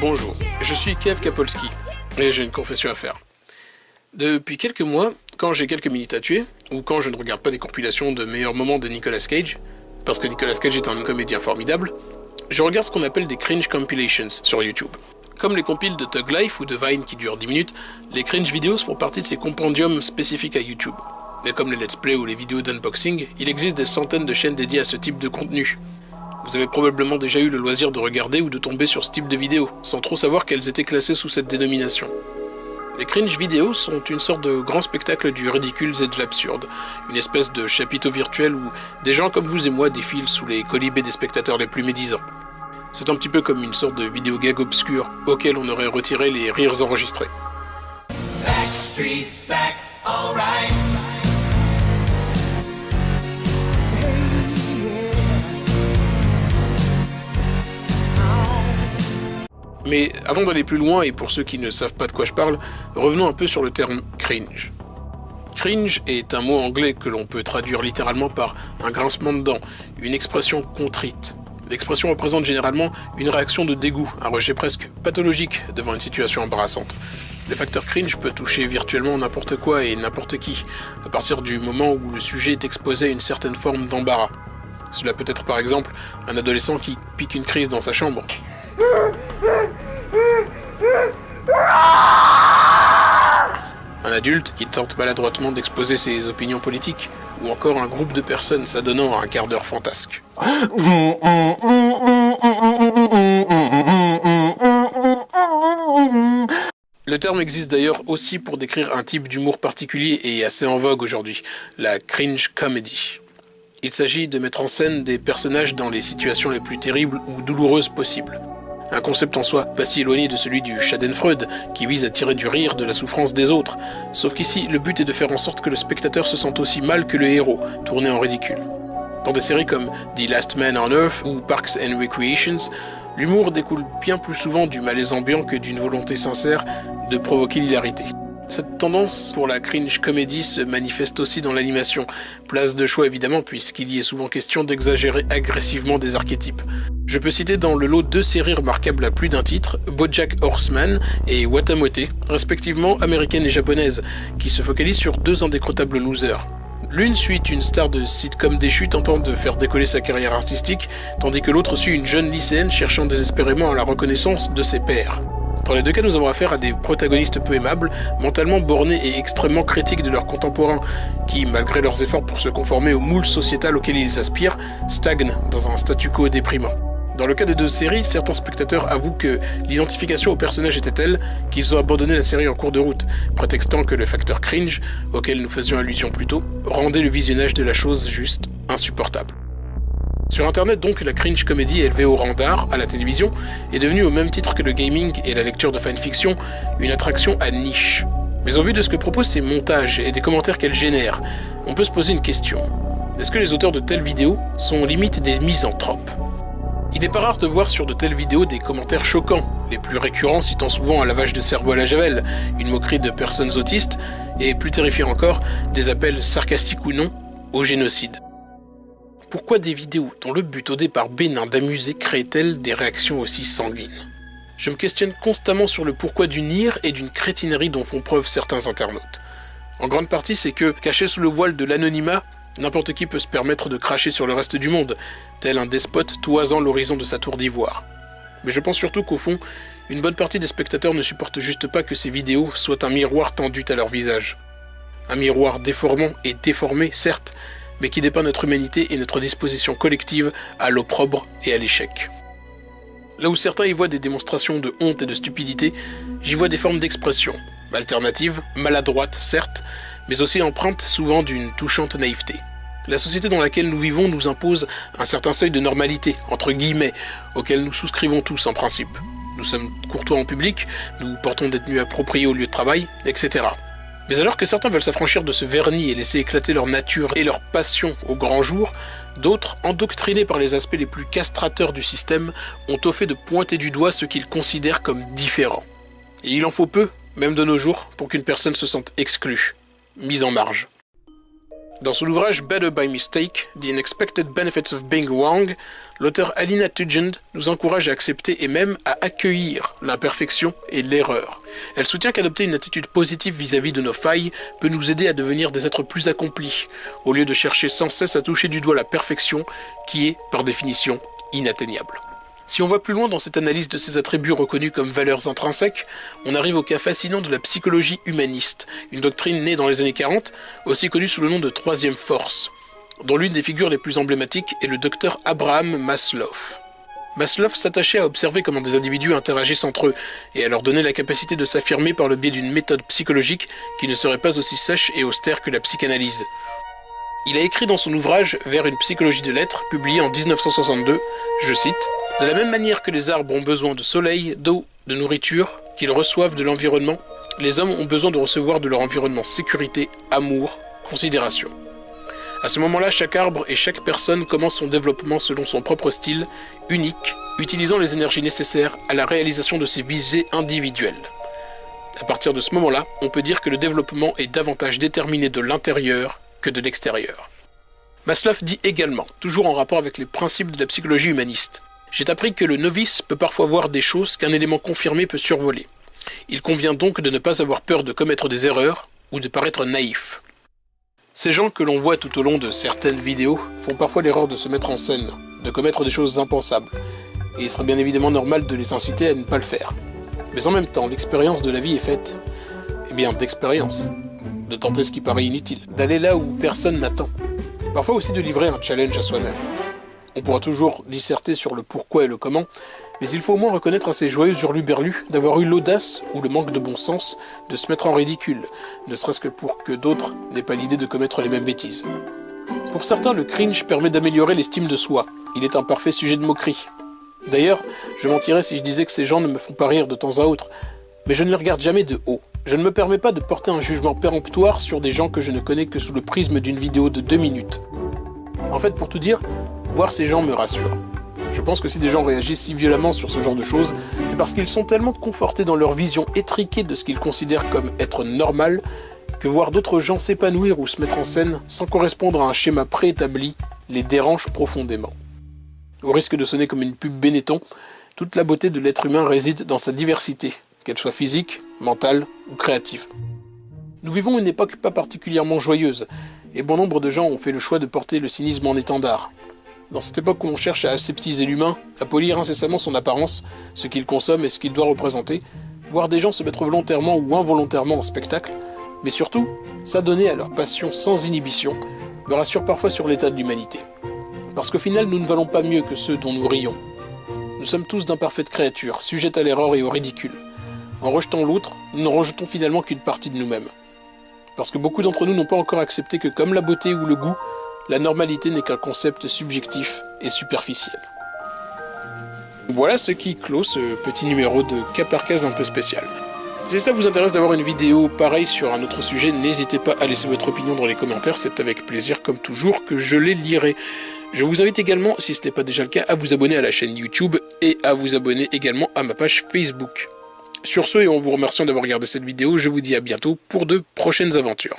Bonjour, je suis Kev Kapolski et j'ai une confession à faire. Depuis quelques mois, quand j'ai quelques minutes à tuer, ou quand je ne regarde pas des compilations de meilleurs moments de Nicolas Cage, parce que Nicolas Cage est un comédien formidable, je regarde ce qu'on appelle des cringe compilations sur YouTube. Comme les compiles de Thug Life ou de Vine qui durent 10 minutes, les cringe videos font partie de ces compendiums spécifiques à YouTube. Et comme les let's play ou les vidéos d'unboxing, il existe des centaines de chaînes dédiées à ce type de contenu. Vous avez probablement déjà eu le loisir de regarder ou de tomber sur ce type de vidéos, sans trop savoir qu'elles étaient classées sous cette dénomination. Les cringe vidéos sont une sorte de grand spectacle du ridicule et de l'absurde, une espèce de chapiteau virtuel où des gens comme vous et moi défilent sous les colibés des spectateurs les plus médisants. C'est un petit peu comme une sorte de vidéo gag obscure auquel on aurait retiré les rires enregistrés. Backstreet's back, all right. Mais avant d'aller plus loin, et pour ceux qui ne savent pas de quoi je parle, revenons un peu sur le terme cringe. Cringe est un mot anglais que l'on peut traduire littéralement par un grincement de dents, une expression contrite. L'expression représente généralement une réaction de dégoût, un rejet presque pathologique devant une situation embarrassante. Le facteur cringe peut toucher virtuellement n'importe quoi et n'importe qui, à partir du moment où le sujet est exposé à une certaine forme d'embarras. Cela peut être par exemple un adolescent qui pique une crise dans sa chambre. Un adulte qui tente maladroitement d'exposer ses opinions politiques, ou encore un groupe de personnes s'adonnant à un quart d'heure fantasque. Le terme existe d'ailleurs aussi pour décrire un type d'humour particulier et assez en vogue aujourd'hui, la cringe comedy. Il s'agit de mettre en scène des personnages dans les situations les plus terribles ou douloureuses possibles. Un concept en soi pas si éloigné de celui du Schadenfreude, qui vise à tirer du rire de la souffrance des autres, sauf qu'ici, le but est de faire en sorte que le spectateur se sente aussi mal que le héros, tourné en ridicule. Dans des séries comme The Last Man on Earth ou Parks and Recreations, l'humour découle bien plus souvent du malaise ambiant que d'une volonté sincère de provoquer l'hilarité. Cette tendance pour la cringe comédie se manifeste aussi dans l'animation, place de choix évidemment puisqu'il y est souvent question d'exagérer agressivement des archétypes. Je peux citer dans le lot deux séries remarquables à plus d'un titre, BoJack Horseman et Watamote, respectivement américaines et japonaises, qui se focalisent sur deux indécrottables losers. L'une suit une star de sitcom déchue tentant de faire décoller sa carrière artistique, tandis que l'autre suit une jeune lycéenne cherchant désespérément à la reconnaissance de ses pairs. Dans les deux cas, nous avons affaire à des protagonistes peu aimables, mentalement bornés et extrêmement critiques de leurs contemporains, qui, malgré leurs efforts pour se conformer au moule sociétal auquel ils aspirent, stagnent dans un statu quo déprimant. Dans le cas des deux séries, certains spectateurs avouent que l'identification au personnage était telle qu'ils ont abandonné la série en cours de route, prétextant que le facteur cringe, auquel nous faisions allusion plus tôt, rendait le visionnage de la chose juste insupportable. Sur internet donc, la cringe comédie élevée au rang d'art, à la télévision, est devenue au même titre que le gaming et la lecture de fanfiction, une attraction à niche. Mais au vu de ce que proposent ces montages et des commentaires qu'elles génèrent, on peut se poser une question. Est-ce que les auteurs de telles vidéos sont limite des misanthropes ? Il n'est pas rare de voir sur de telles vidéos des commentaires choquants, les plus récurrents citant souvent un lavage de cerveau à la javel, une moquerie de personnes autistes, et plus terrifiant encore, des appels sarcastiques ou non au génocide. Pourquoi des vidéos dont le but au départ bénin d'amuser créent-elles des réactions aussi sanguines ? Je me questionne constamment sur le pourquoi d'une ire et d'une crétinerie dont font preuve certains internautes. En grande partie, c'est que, caché sous le voile de l'anonymat, n'importe qui peut se permettre de cracher sur le reste du monde, tel un despote toisant l'horizon de sa tour d'ivoire. Mais je pense surtout qu'au fond, une bonne partie des spectateurs ne supportent juste pas que ces vidéos soient un miroir tendu à leur visage. Un miroir déformant et déformé, certes, mais qui dépeint notre humanité et notre disposition collective à l'opprobre et à l'échec. Là où certains y voient des démonstrations de honte et de stupidité, j'y vois des formes d'expression, alternatives, maladroites certes, mais aussi empreintes souvent d'une touchante naïveté. La société dans laquelle nous vivons nous impose un certain seuil de normalité, entre guillemets, auquel nous souscrivons tous en principe. Nous sommes courtois en public, nous portons des tenues appropriées au lieu de travail, etc. Mais alors que certains veulent s'affranchir de ce vernis et laisser éclater leur nature et leur passion au grand jour, d'autres, endoctrinés par les aspects les plus castrateurs du système, ont au fait de pointer du doigt ce qu'ils considèrent comme différents. Et il en faut peu, même de nos jours, pour qu'une personne se sente exclue, mise en marge. Dans son ouvrage Better by Mistake, The Unexpected Benefits of Being Wrong, l'auteur Alina Tugend nous encourage à accepter et même à accueillir l'imperfection et l'erreur. Elle soutient qu'adopter une attitude positive vis-à-vis de nos failles peut nous aider à devenir des êtres plus accomplis, au lieu de chercher sans cesse à toucher du doigt la perfection qui est, par définition, inatteignable. Si on va plus loin dans cette analyse de ces attributs reconnus comme valeurs intrinsèques, on arrive au cas fascinant de la psychologie humaniste, une doctrine née dans les années 40, aussi connue sous le nom de troisième force, dont l'une des figures les plus emblématiques est le docteur Abraham Maslow. Maslow s'attachait à observer comment des individus interagissent entre eux, et à leur donner la capacité de s'affirmer par le biais d'une méthode psychologique qui ne serait pas aussi sèche et austère que la psychanalyse. Il a écrit dans son ouvrage « Vers une psychologie de l'être », publié en 1962, je cite, « De la même manière que les arbres ont besoin de soleil, d'eau, de nourriture, qu'ils reçoivent de l'environnement, les hommes ont besoin de recevoir de leur environnement sécurité, amour, considération. À ce moment-là, chaque arbre et chaque personne commence son développement selon son propre style, unique, utilisant les énergies nécessaires à la réalisation de ses visées individuelles. À partir de ce moment-là, on peut dire que le développement est davantage déterminé de l'intérieur que de l'extérieur. » Maslow dit également, toujours en rapport avec les principes de la psychologie humaniste, « J'ai appris que le novice peut parfois voir des choses qu'un élément confirmé peut survoler. Il convient donc de ne pas avoir peur de commettre des erreurs ou de paraître naïf. » Ces gens que l'on voit tout au long de certaines vidéos font parfois l'erreur de se mettre en scène, de commettre des choses impensables, et il serait bien évidemment normal de les inciter à ne pas le faire. Mais en même temps, l'expérience de la vie est faite, d'expérience, de tenter ce qui paraît inutile, d'aller là où personne n'attend, parfois aussi de livrer un challenge à soi-même. On pourra toujours disserter sur le pourquoi et le comment, mais il faut au moins reconnaître à ces joyeux hurluberlus d'avoir eu l'audace ou le manque de bon sens de se mettre en ridicule, ne serait-ce que pour que d'autres n'aient pas l'idée de commettre les mêmes bêtises. Pour certains, le cringe permet d'améliorer l'estime de soi. Il est un parfait sujet de moquerie. D'ailleurs, je mentirais si je disais que ces gens ne me font pas rire de temps à autre, mais je ne les regarde jamais de haut. Je ne me permets pas de porter un jugement péremptoire sur des gens que je ne connais que sous le prisme d'une vidéo de 2 minutes. En fait, pour tout dire, voir ces gens me rassure. Je pense que si des gens réagissent si violemment sur ce genre de choses, c'est parce qu'ils sont tellement confortés dans leur vision étriquée de ce qu'ils considèrent comme être normal, que voir d'autres gens s'épanouir ou se mettre en scène sans correspondre à un schéma préétabli les dérange profondément. Au risque de sonner comme une pub Benetton, toute la beauté de l'être humain réside dans sa diversité, qu'elle soit physique, mentale ou créative. Nous vivons une époque pas particulièrement joyeuse, et bon nombre de gens ont fait le choix de porter le cynisme en étendard. Dans cette époque où l'on cherche à aseptiser l'humain, à polir incessamment son apparence, ce qu'il consomme et ce qu'il doit représenter, voir des gens se mettre volontairement ou involontairement en spectacle, mais surtout, s'adonner à leur passion sans inhibition, me rassure parfois sur l'état de l'humanité. Parce qu'au final, nous ne valons pas mieux que ceux dont nous rions. Nous sommes tous d'imparfaites créatures, sujettes à l'erreur et au ridicule. En rejetant l'autre, nous ne rejetons finalement qu'une partie de nous-mêmes. Parce que beaucoup d'entre nous n'ont pas encore accepté que, comme la beauté ou le goût, la normalité n'est qu'un concept subjectif et superficiel. Voilà ce qui clôt ce petit numéro de cas par cas un peu spécial. Si cela vous intéresse d'avoir une vidéo pareille sur un autre sujet, n'hésitez pas à laisser votre opinion dans les commentaires, c'est avec plaisir comme toujours que je les lirai. Je vous invite également, si ce n'est pas déjà le cas, à vous abonner à la chaîne YouTube et à vous abonner également à ma page Facebook. Sur ce, et en vous remerciant d'avoir regardé cette vidéo, je vous dis à bientôt pour de prochaines aventures.